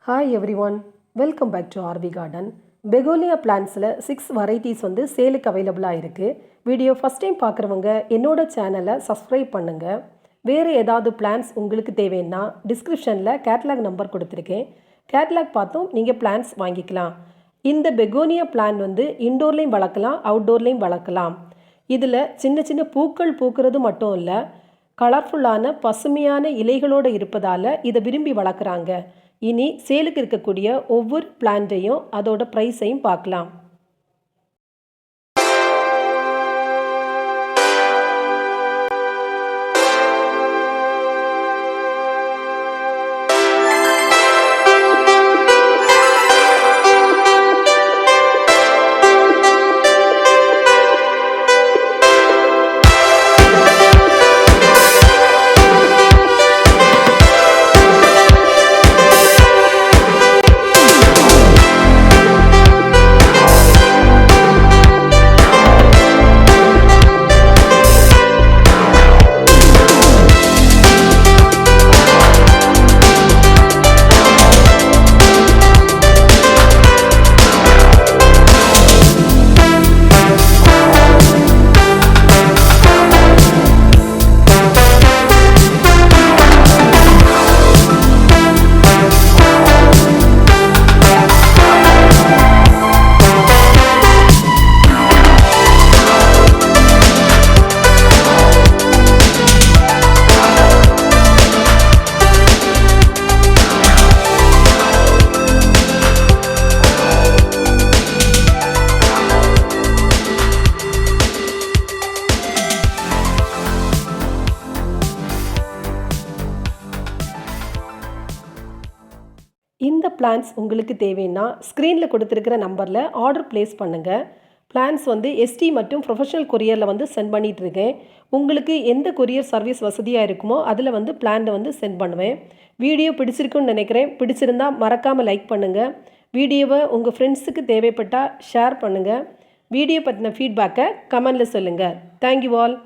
Hi everyone, welcome back to RV garden. Begonia பிளான்ஸில் 6 varieties வந்து சேலுக்கு அவைலபிளாக இருக்குது. வீடியோ ஃபஸ்ட் டைம் பார்க்குறவங்க என்னோட சேனலை சப்ஸ்கிரைப் பண்ணுங்கள். வேறு ஏதாவது பிளான்ஸ் உங்களுக்கு தேவைன்னா டிஸ்கிரிப்ஷனில் கேட்லாக் நம்பர் கொடுத்துருக்கேன். கேட்லாக் பார்த்தும் நீங்கள் பிளான்ஸ் வாங்கிக்கலாம். இந்த பெகோனியா பிளான் வந்து இன்டோர்லேயும் வளர்க்கலாம், அவுட்டோர்லேயும் வளர்க்கலாம். இதில் சின்ன சின்ன பூக்கள் பூக்கிறது மட்டும் இல்லை, கலர்ஃபுல்லான பசுமையான இலைகளோடு இருப்பதால் இதை விரும்பி வளர்க்குறாங்க. இனி சேலுக்கு இருக்கக்கூடிய ஒவ்வொரு பிளான்ட்டையும் அதோட ப்ரைஸையும் பார்க்கலாம். இந்த பிளான்ஸ் உங்களுக்கு தேவைன்னா ஸ்க்ரீனில் கொடுத்துருக்கிற நம்பரில் ஆர்டர் ப்ளேஸ் பண்ணுங்கள். பிளான்ஸ் வந்து எஸ்டி மற்றும் ப்ரொஃபஷனல் கொரியரில் வந்து சென்ட் பண்ணிகிட்ருக்கேன். உங்களுக்கு எந்த கொரியர் சர்வீஸ் வசதியாக இருக்குமோ அதில் வந்து பிளானை வந்து சென்ட் பண்ணுவேன். வீடியோ பிடிச்சிருக்குன்னு நினைக்கிறேன். பிடிச்சிருந்தால் மறக்காமல் லைக் பண்ணுங்கள். வீடியோவை உங்கள் ஃப்ரெண்ட்ஸுக்கு தேவைப்பட்டால் ஷேர் பண்ணுங்கள். வீடியோ பற்றின ஃபீட்பேக்கை கமெண்டில் சொல்லுங்கள். Thank you all.